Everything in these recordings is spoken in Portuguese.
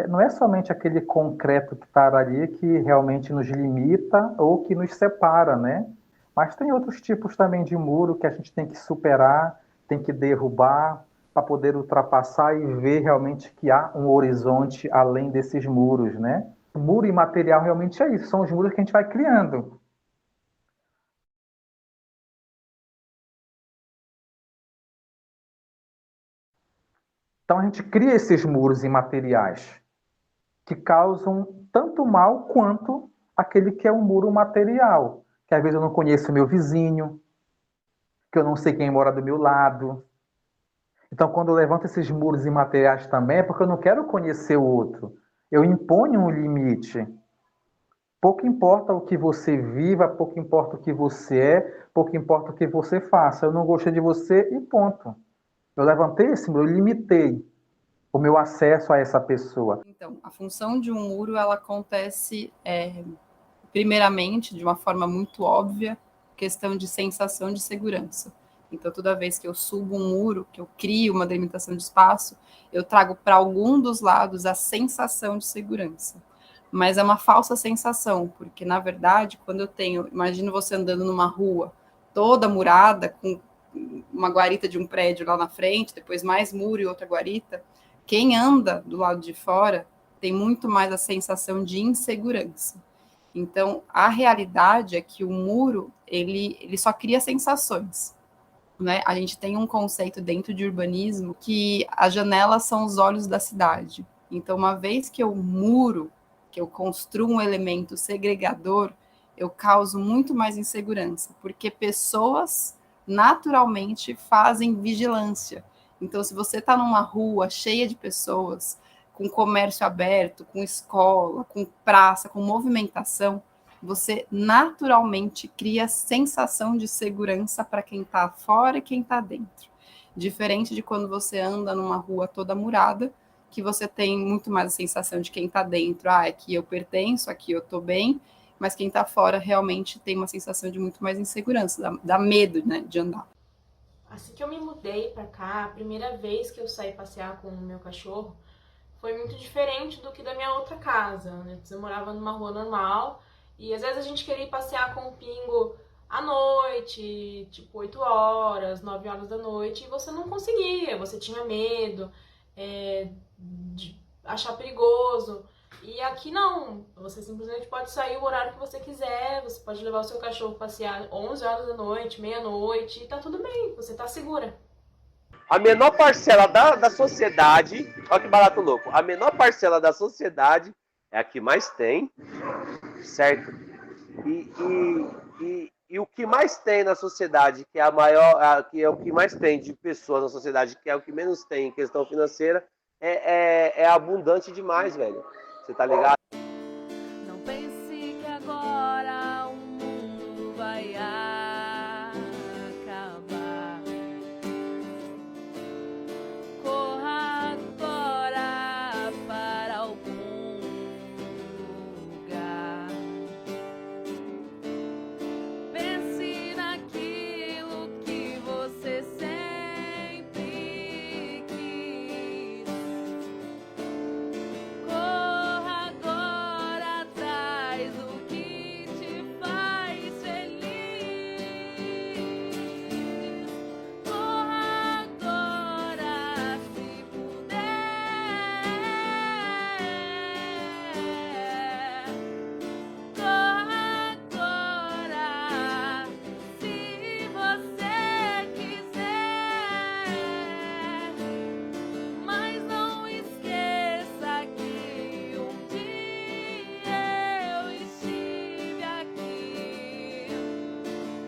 não é somente aquele concreto que está ali que realmente nos limita ou que nos separa, né? Mas tem outros tipos também de muro que a gente tem que superar, tem que derrubar para poder ultrapassar e ver realmente que há um horizonte além desses muros, né? O muro imaterial realmente é isso, são os muros que a gente vai criando. Então a gente cria esses muros imateriais que causam tanto mal quanto aquele que é um muro material, que às vezes eu não conheço meu vizinho, que eu não sei quem mora do meu lado. Então, quando eu levanto esses muros imateriais também, é porque eu não quero conhecer o outro. Eu imponho um limite. Pouco importa o que você viva, pouco importa o que você é, pouco importa o que você faça. Eu não gostei de você e ponto. Eu levantei esse muro, eu limitei o meu acesso a essa pessoa. Então, a função de um muro, ela acontece, primeiramente, de uma forma muito óbvia, questão de sensação de segurança. Então, toda vez que eu subo um muro, que eu crio uma delimitação de espaço, eu trago para algum dos lados a sensação de segurança. Mas é uma falsa sensação, porque, na verdade, quando eu tenho... Imagina você andando numa rua toda murada, com uma guarita de um prédio lá na frente, depois mais muro e outra guarita. Quem anda do lado de fora tem muito mais a sensação de insegurança. Então, a realidade é que o muro, ele só cria sensações, né? A gente tem um conceito dentro de urbanismo que as janelas são os olhos da cidade. Então, uma vez que eu muro, que eu construo um elemento segregador, eu causo muito mais insegurança, porque pessoas naturalmente fazem vigilância. Então, se você está numa rua cheia de pessoas, com comércio aberto, com escola, com praça, com movimentação, você naturalmente cria sensação de segurança para quem está fora e quem está dentro. Diferente de quando você anda numa rua toda murada, que você tem muito mais a sensação de quem está dentro, aqui eu pertenço, aqui eu estou bem, mas quem está fora realmente tem uma sensação de muito mais insegurança, dá medo, né, de andar. Assim que eu me mudei pra cá, a primeira vez que eu saí passear com o meu cachorro foi muito diferente do que da minha outra casa. Antes eu morava numa rua normal e às vezes a gente queria ir passear com o Pingo à noite, tipo 8 horas, 9 horas da noite, e você não conseguia, você tinha medo, de achar perigoso. E aqui não, você simplesmente pode sair o horário que você quiser, você pode levar o seu cachorro passear 11 horas da noite, meia-noite, e tá tudo bem, você tá segura. A menor parcela da sociedade, olha que barato louco, a menor parcela da sociedade é a que mais tem, certo? E o que mais tem na sociedade, que é a maior, que é o que mais tem de pessoas na sociedade, que é o que menos tem em questão financeira, é abundante demais, velho. Você tá ligado? Não pense que agora o mundo vai acabar. Corra agora para algum lugar. Pense naquilo que você sempre quis. Corra agora atrás do que te faz feliz. Corra agora se puder. Corra agora se você quiser. Mas não esqueça que um dia eu estive aqui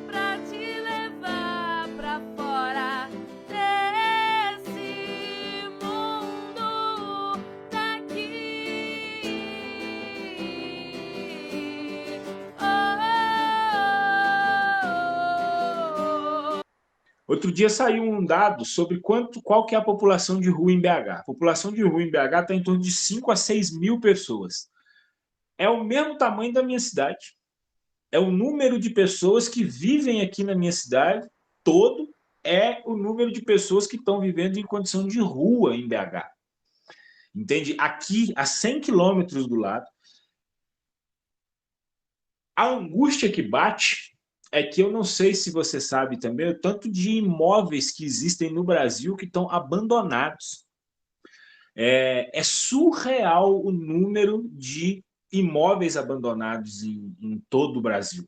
pra te levar pra fora desse mundo daqui. Oh. Outro dia saiu um dado sobre qual que é a população de rua em BH. A população de rua em BH está em torno de 5 a 6 mil pessoas. É o mesmo tamanho da minha cidade. É o número de pessoas que vivem aqui na minha cidade, todo é o número de pessoas que estão vivendo em condição de rua em BH. entende? Aqui, a 100 quilômetros do lado. A angústia que bate é que eu não sei se você sabe também o tanto de imóveis que existem no Brasil que estão abandonados. É surreal o número de imóveis abandonados em todo o Brasil.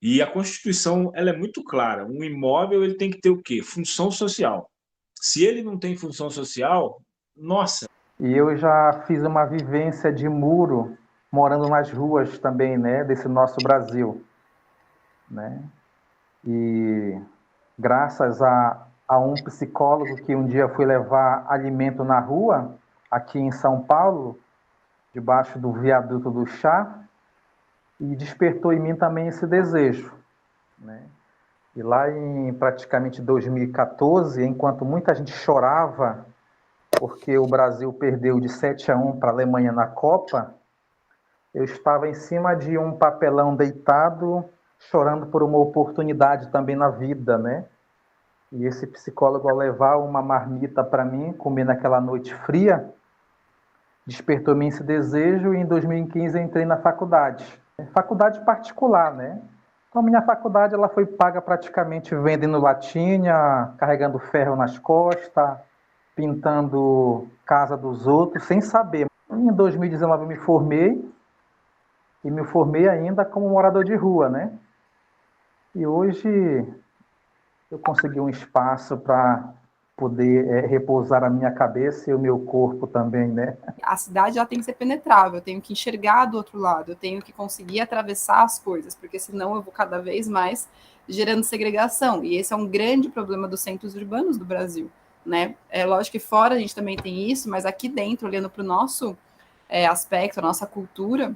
E a Constituição ela é muito clara. Um imóvel ele tem que ter o quê? Função social. Se ele não tem função social, nossa. E eu já fiz uma vivência de muro, morando nas ruas também, né, desse nosso Brasil, né? E graças a um psicólogo que um dia fui levar alimento na rua, aqui em São Paulo, debaixo do viaduto do Chá, e despertou em mim também esse desejo, né? E lá em praticamente 2014, enquanto muita gente chorava porque o Brasil perdeu de 7-1 para a Alemanha na Copa, eu estava em cima de um papelão deitado, chorando por uma oportunidade também na vida, né? E esse psicólogo, ao levar uma marmita para mim, comer naquela noite fria, despertou em mim esse desejo, e em 2015 eu entrei na faculdade. Faculdade particular, né? Então, a minha faculdade ela foi paga praticamente vendendo latinha, carregando ferro nas costas, pintando casa dos outros, sem saber. Em 2019 eu me formei, e me formei ainda como morador de rua, né? E hoje eu consegui um espaço para poder repousar a minha cabeça e o meu corpo também, né? A cidade ela tem que ser penetrável, eu tenho que enxergar do outro lado, eu tenho que conseguir atravessar as coisas, porque senão eu vou cada vez mais gerando segregação. E esse é um grande problema dos centros urbanos do Brasil, né? É lógico que fora a gente também tem isso, mas aqui dentro, olhando para o nosso aspecto, a nossa cultura,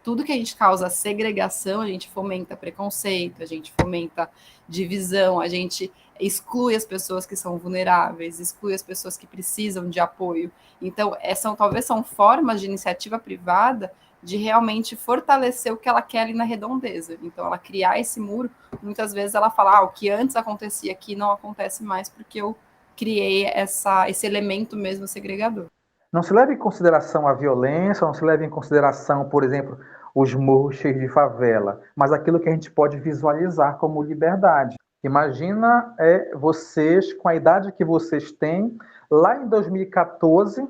tudo que a gente causa segregação, a gente fomenta preconceito, a gente fomenta divisão, a gente exclui as pessoas que são vulneráveis, exclui as pessoas que precisam de apoio. Então, talvez são formas de iniciativa privada de realmente fortalecer o que ela quer ali na redondeza. Então, ela criar esse muro, muitas vezes ela fala, o que antes acontecia aqui não acontece mais porque eu criei esse elemento mesmo segregador. Não se leva em consideração a violência, não se leva em consideração, por exemplo, os morros cheios de favela, mas aquilo que a gente pode visualizar como liberdade. Imagina vocês, com a idade que vocês têm, lá em 2014,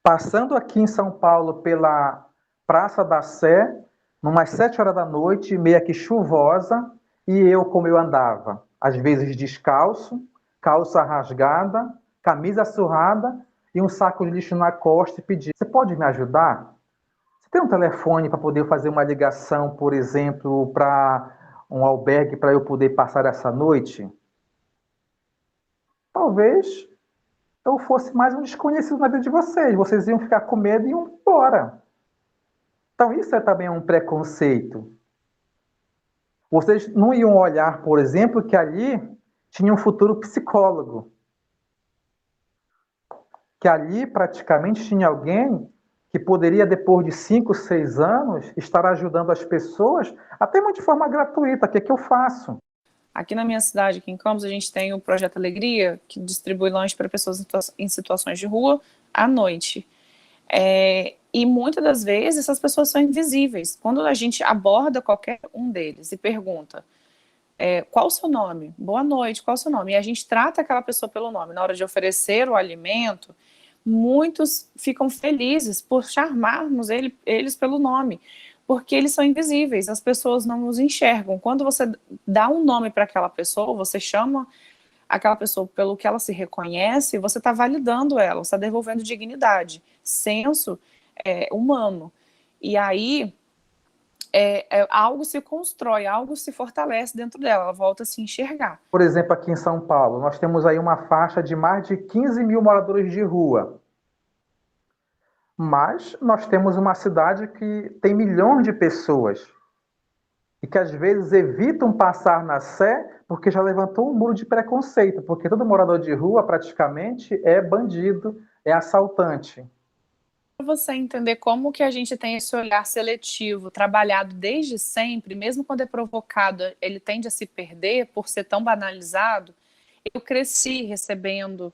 passando aqui em São Paulo pela Praça da Sé, numas 7 horas da noite, meio que chuvosa, e eu, como eu andava, às vezes descalço, calça rasgada, camisa surrada, e um saco de lixo na costa, e pedir, você pode me ajudar? Você tem um telefone para poder fazer uma ligação, por exemplo, para um albergue para eu poder passar essa noite? Talvez eu fosse mais um desconhecido na vida de vocês. Vocês iam ficar com medo e iam embora. Então isso também um preconceito. Vocês não iam olhar, por exemplo, que ali tinha um futuro psicólogo. Que ali praticamente tinha alguém que poderia, depois de 5, 6 anos, estar ajudando as pessoas, até de forma gratuita, que é que eu faço. Aqui na minha cidade, aqui em Campos, a gente tem o Projeto Alegria, que distribui lanche para pessoas em situações de rua à noite. E muitas das vezes essas pessoas são invisíveis. Quando a gente aborda qualquer um deles e pergunta qual o seu nome? Boa noite, qual o seu nome? E a gente trata aquela pessoa pelo nome. Na hora de oferecer o alimento, muitos ficam felizes por chamarmos eles pelo nome, porque eles são invisíveis, as pessoas não os enxergam. Quando você dá um nome para aquela pessoa, você chama aquela pessoa pelo que ela se reconhece, você está validando ela, você está devolvendo dignidade, senso humano. E aí algo se constrói, algo se fortalece dentro dela, ela volta a se enxergar. Por exemplo, aqui em São Paulo, nós temos aí uma faixa de mais de 15 mil moradores de rua. Mas nós temos uma cidade que tem milhões de pessoas e que às vezes evitam passar na Sé porque já levantou um muro de preconceito, porque todo morador de rua praticamente é bandido, é assaltante. Para você entender como que a gente tem esse olhar seletivo, trabalhado desde sempre, mesmo quando é provocado, ele tende a se perder por ser tão banalizado, Eu cresci recebendo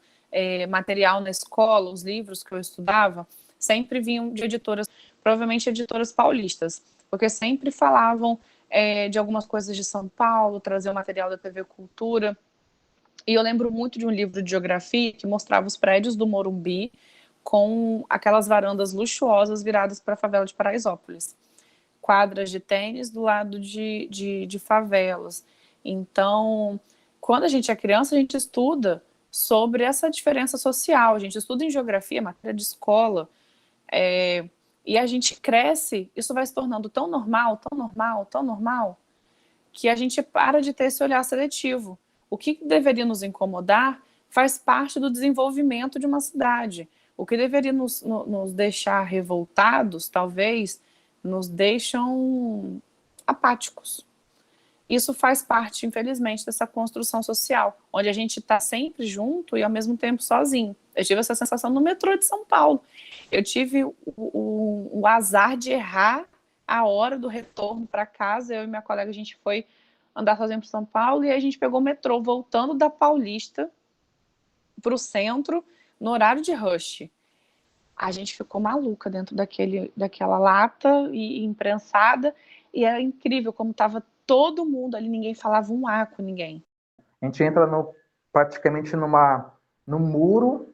material na escola, os livros que eu estudava, sempre vinham de editoras, provavelmente editoras paulistas, porque sempre falavam de algumas coisas de São Paulo, trazer o material da TV Cultura. E eu lembro muito de um livro de geografia que mostrava os prédios do Morumbi com aquelas varandas luxuosas viradas para a favela de Paraisópolis. Quadras de tênis do lado de favelas. Então, quando a gente é criança, a gente estuda sobre essa diferença social. A gente estuda em geografia, matéria de escola, e a gente cresce, isso vai se tornando tão normal, tão normal, tão normal, que a gente para de ter esse olhar seletivo. O que deveria nos incomodar faz parte do desenvolvimento de uma cidade. O que deveria nos deixar revoltados, talvez, nos deixam apáticos. Isso faz parte, infelizmente, dessa construção social, onde a gente está sempre junto e, ao mesmo tempo, sozinho. Eu tive essa sensação no metrô de São Paulo. Eu tive o azar de errar a hora do retorno para casa. Eu e minha colega, a gente foi andar sozinho para São Paulo e a gente pegou o metrô voltando da Paulista para o centro no horário de rush. A gente ficou maluca dentro daquela lata e imprensada, e era incrível como estava todo mundo ali, ninguém falava um A com ninguém. A gente entra praticamente num muro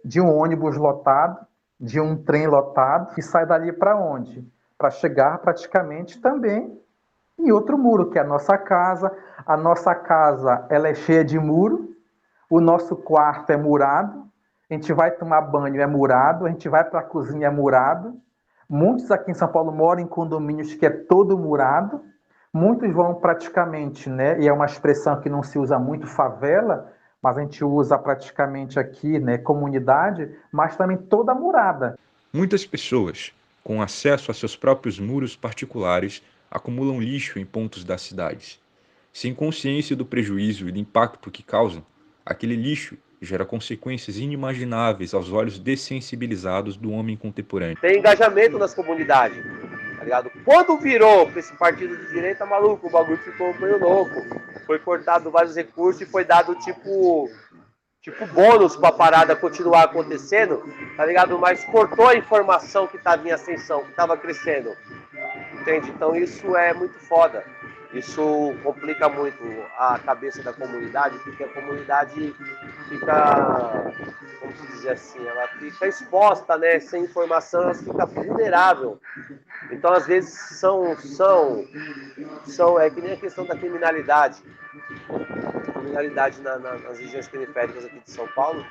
de um ônibus lotado, de um trem lotado, e sai dali para onde? Para chegar praticamente também em outro muro, que é a nossa casa. A nossa casa, ela é cheia de muro, o nosso quarto é murado, a gente vai tomar banho, é murado, a gente vai para a cozinha, é murado. Muitos aqui em São Paulo moram em condomínios que é todo murado. Muitos vão praticamente, né, e é uma expressão que não se usa muito, favela, mas a gente usa praticamente aqui, né, comunidade, mas também toda murada. Muitas pessoas, com acesso a seus próprios muros particulares, acumulam lixo em pontos das cidades. Sem consciência do prejuízo e do impacto que causam, aquele lixo gera consequências inimagináveis aos olhos dessensibilizados do homem contemporâneo. Tem engajamento nas comunidades, tá ligado? Quando virou pra esse partido de direita, maluco, o bagulho ficou meio louco. Foi cortado vários recursos e foi dado tipo bônus pra parada continuar acontecendo, tá ligado? Mas cortou a informação que estava em ascensão, que estava crescendo, entende? Então isso é muito foda. Isso complica muito a cabeça da comunidade, porque a comunidade fica, vamos dizer assim, ela fica exposta, né? Sem informação, ela fica vulnerável. Então, às vezes, é que nem a questão da criminalidade. A criminalidade nas regiões periféricas aqui de São Paulo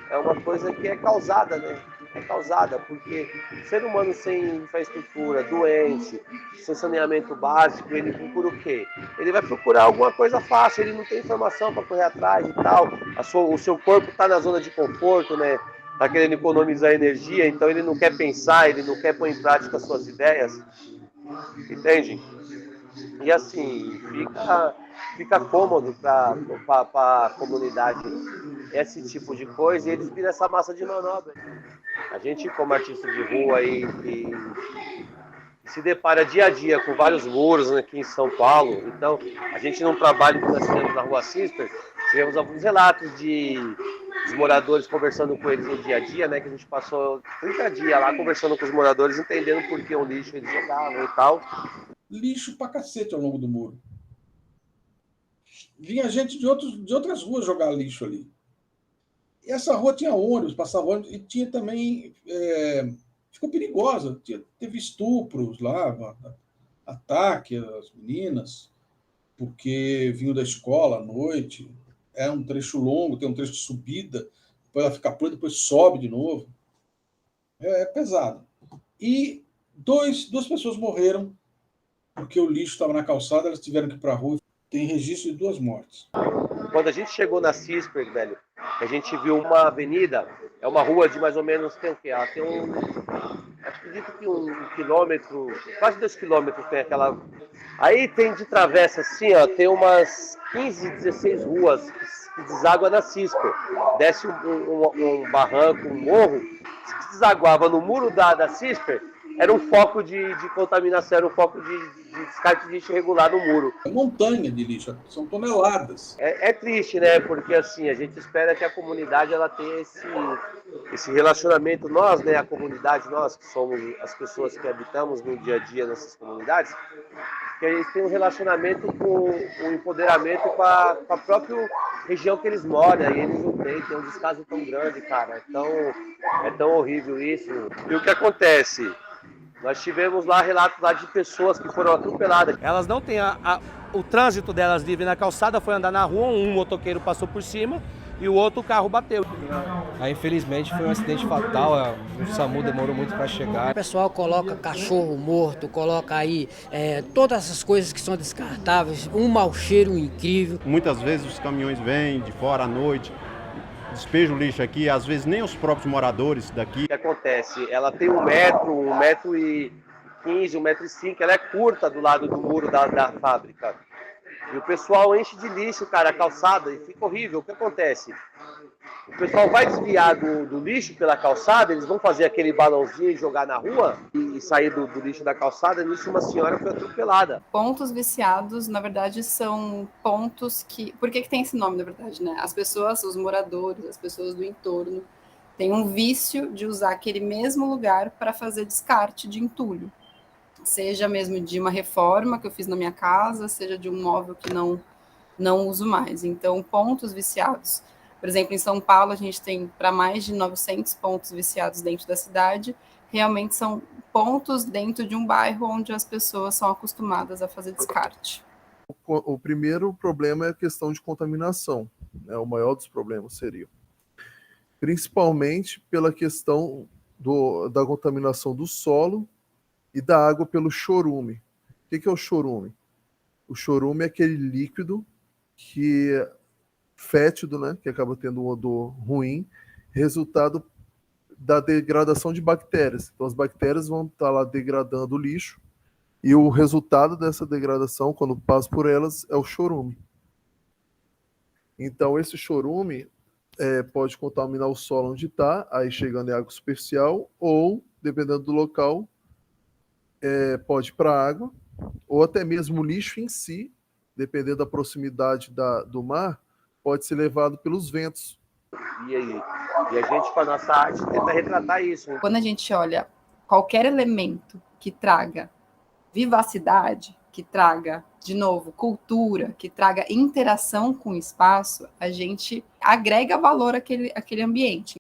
é uma coisa que é causada, né? É causada porque o ser humano sem infraestrutura, doente, sem saneamento básico, ele procura o quê? Ele vai procurar alguma coisa fácil, ele não tem informação para correr atrás e tal. O seu corpo está na zona de conforto, né? Está querendo economizar energia, então ele não quer pensar, ele não quer pôr em prática as suas ideias, entende? E assim, fica cômodo para a comunidade esse tipo de coisa e eles viram essa massa de manobra. A gente, como artista de rua aí, que se depara dia a dia com vários muros aqui em São Paulo, então a gente num trabalho que nós fizemos na Rua Cisper, tivemos alguns relatos dos moradores conversando com eles no dia a dia, né, que a gente passou 30 dias lá conversando com os moradores, entendendo por que o lixo eles jogavam e tal. Lixo pra cacete ao longo do muro. Vinha gente de outras ruas jogar lixo ali. E essa rua tinha ônibus, passava ônibus, e tinha também... ficou perigosa. Teve estupros lá, ataque às meninas, porque vinham da escola à noite. É um trecho longo, tem um trecho de subida, depois ela fica pronta, depois sobe de novo. É pesado. E duas pessoas morreram porque o lixo estava na calçada, elas tiveram que ir para a rua. Tem registro de 2 mortes. Quando a gente chegou na Cisper, velho, a gente viu uma avenida, é uma rua de mais ou menos, tem o quê? Ela tem acredito que 1 quilômetro, quase 2 quilômetros tem aquela... Aí tem de travessa assim, ó, tem umas 15, 16 ruas que deságua na Cisper. Desce um barranco, um morro, que desaguava no muro da Cisper, era um foco de contaminação, era um foco de descarte de lixo irregular no muro. É montanha de lixo, são toneladas. É triste, né? Porque assim, a gente espera que a comunidade ela tenha esse relacionamento, nós, né, a comunidade, nós que somos as pessoas que habitamos no dia a dia nessas comunidades, que a gente tem um relacionamento com o empoderamento com a própria região que eles moram, e eles não têm, tem um descaso tão grande, cara, é tão horrível isso. E o que acontece? Nós tivemos lá relatos lá de pessoas que foram atropeladas. Elas não têm o trânsito delas livre na calçada, foi andar na rua, um motoqueiro passou por cima e o outro carro bateu. Aí, infelizmente, foi um acidente fatal, o SAMU demorou muito para chegar. O pessoal coloca cachorro morto, coloca aí todas essas coisas que são descartáveis, um mau cheiro incrível. Muitas vezes os caminhões vêm de fora à noite, despejam lixo aqui, às vezes nem os próprios moradores daqui. O que acontece? Ela tem 1,15 m, 1,5 m, ela é curta do lado do muro da fábrica. E o pessoal enche de lixo, cara, a calçada, e fica horrível. O que acontece? O pessoal vai desviar do lixo pela calçada, eles vão fazer aquele balãozinho e jogar na rua e sair do lixo da calçada. Nisso, uma senhora foi atropelada. Pontos viciados, na verdade, são pontos que... Por que tem esse nome, na verdade, né? As pessoas, os moradores, as pessoas do entorno, têm um vício de usar aquele mesmo lugar para fazer descarte de entulho. Seja mesmo de uma reforma que eu fiz na minha casa, seja de um móvel que não uso mais. Então, pontos viciados. Por exemplo, em São Paulo, a gente tem para mais de 900 pontos viciados dentro da cidade. Realmente são pontos dentro de um bairro onde as pessoas são acostumadas a fazer descarte. O primeiro problema é a questão de contaminação, né? O maior dos problemas seria. Principalmente pela questão da contaminação do solo e da água pelo chorume. O que é o chorume? O chorume é aquele líquido que fétido, né, que acaba tendo um odor ruim, resultado da degradação de bactérias. Então as bactérias vão estar lá degradando o lixo e o resultado dessa degradação, quando passa por elas, é o chorume. Então esse chorume pode contaminar o solo onde está, aí chegando em água superficial, ou, dependendo do local, pode ir para a água, ou até mesmo o lixo em si, dependendo da proximidade do mar, pode ser levado pelos ventos. E a gente, com a nossa arte, tenta retratar isso. Quando a gente olha qualquer elemento que traga vivacidade, que traga, de novo, cultura, que traga interação com o espaço, a gente agrega valor àquele ambiente.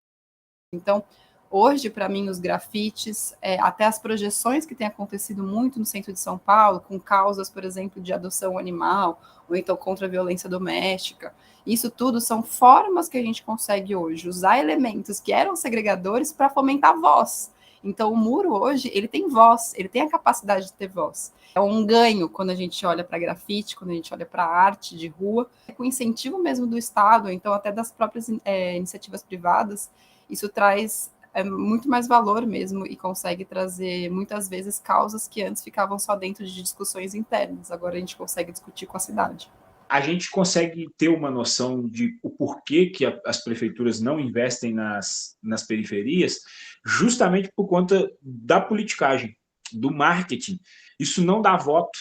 Então, hoje, para mim, os grafites, até as projeções que têm acontecido muito no centro de São Paulo, com causas, por exemplo, de adoção animal, ou então contra a violência doméstica, isso tudo são formas que a gente consegue hoje usar elementos que eram segregadores para fomentar voz. Então, o muro hoje, ele tem voz, ele tem a capacidade de ter voz. É um ganho quando a gente olha para grafite, quando a gente olha para arte de rua, com incentivo mesmo do Estado, ou então até das próprias iniciativas privadas, isso traz muito mais valor mesmo e consegue trazer, muitas vezes, causas que antes ficavam só dentro de discussões internas. Agora a gente consegue discutir com a cidade. A gente consegue ter uma noção de o porquê que as prefeituras não investem nas periferias, justamente por conta da politicagem, do marketing. Isso não dá voto,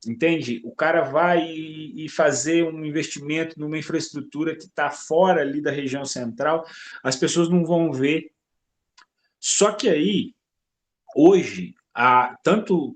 entende? O cara vai e fazer um investimento numa infraestrutura que está fora ali da região central, as pessoas não vão ver. Só que aí, hoje, tanto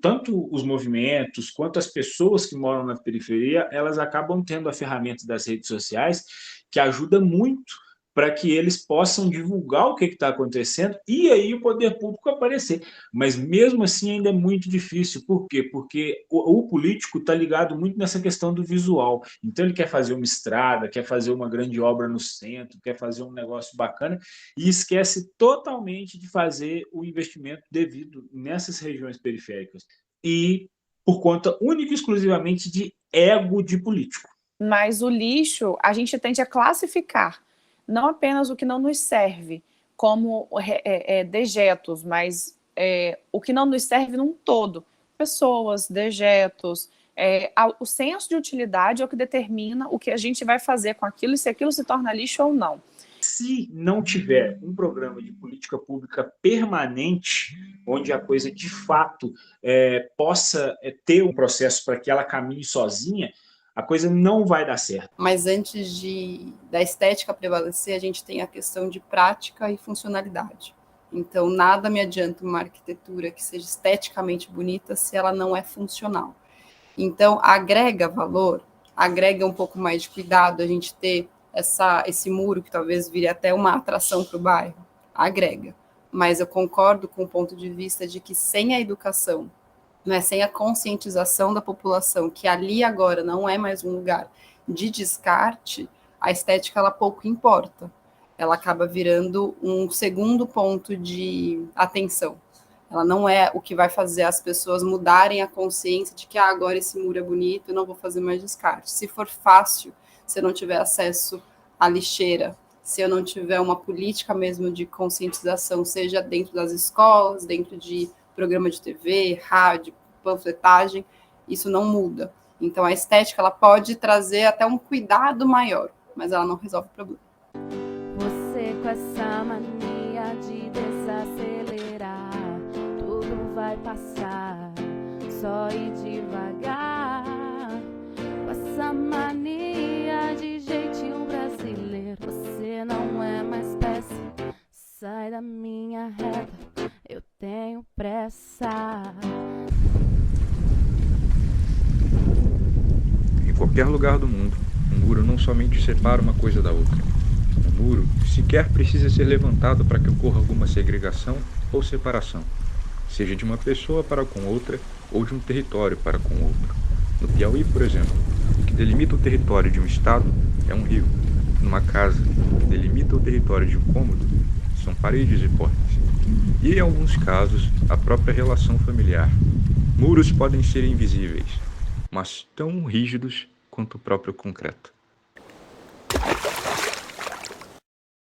os movimentos quanto as pessoas que moram na periferia, elas acabam tendo a ferramenta das redes sociais que ajuda muito para que eles possam divulgar o que está acontecendo e aí o poder público aparecer. Mas mesmo assim ainda é muito difícil. Por quê? Porque o político está ligado muito nessa questão do visual. Então ele quer fazer uma estrada, quer fazer uma grande obra no centro, quer fazer um negócio bacana e esquece totalmente de fazer o investimento devido nessas regiões periféricas. E por conta única e exclusivamente de ego de político. Mas o lixo, a gente tende a classificar não apenas o que não nos serve como dejetos, mas o que não nos serve num todo. Pessoas, dejetos, o senso de utilidade é o que determina o que a gente vai fazer com aquilo e se aquilo se torna lixo ou não. se não tiver um programa de política pública permanente, onde a coisa de fato possa ter um processo para que ela caminhe sozinha, a coisa não vai dar certo. Mas antes da estética prevalecer, a gente tem a questão de prática e funcionalidade. Então, nada me adianta uma arquitetura que seja esteticamente bonita se ela não é funcional. Então, agrega valor, agrega um pouco mais de cuidado a gente ter esse muro que talvez vire até uma atração para o bairro, agrega. Mas eu concordo com o ponto de vista de que sem a educação, né, sem a conscientização da população, que ali agora não é mais um lugar de descarte, a estética ela pouco importa. Ela acaba virando um segundo ponto de atenção. Ela não é o que vai fazer as pessoas mudarem a consciência de que agora esse muro é bonito, eu não vou fazer mais descarte. Se for fácil, se eu não tiver acesso à lixeira, se eu não tiver uma política mesmo de conscientização, seja dentro das escolas, dentro de programa de TV, rádio, panfletagem, isso não muda. Então a estética ela pode trazer até um cuidado maior, mas ela não resolve o problema. Você com essa mania de desacelerar, tudo vai passar, só ir devagar. Com essa mania de jeitinho brasileiro, você não é mais peça, sai da minha reta, eu tenho pressa. Em qualquer lugar do mundo, um muro não somente separa uma coisa da outra. Um muro sequer precisa ser levantado para que ocorra alguma segregação ou separação, seja de uma pessoa para com outra ou de um território para com outro. No Piauí, por exemplo, o que delimita o território de um estado é um rio. Numa casa, o que delimita o território de um cômodo são paredes e portas. E, em alguns casos, a própria relação familiar. Muros podem ser invisíveis, mas tão rígidos quanto o próprio concreto.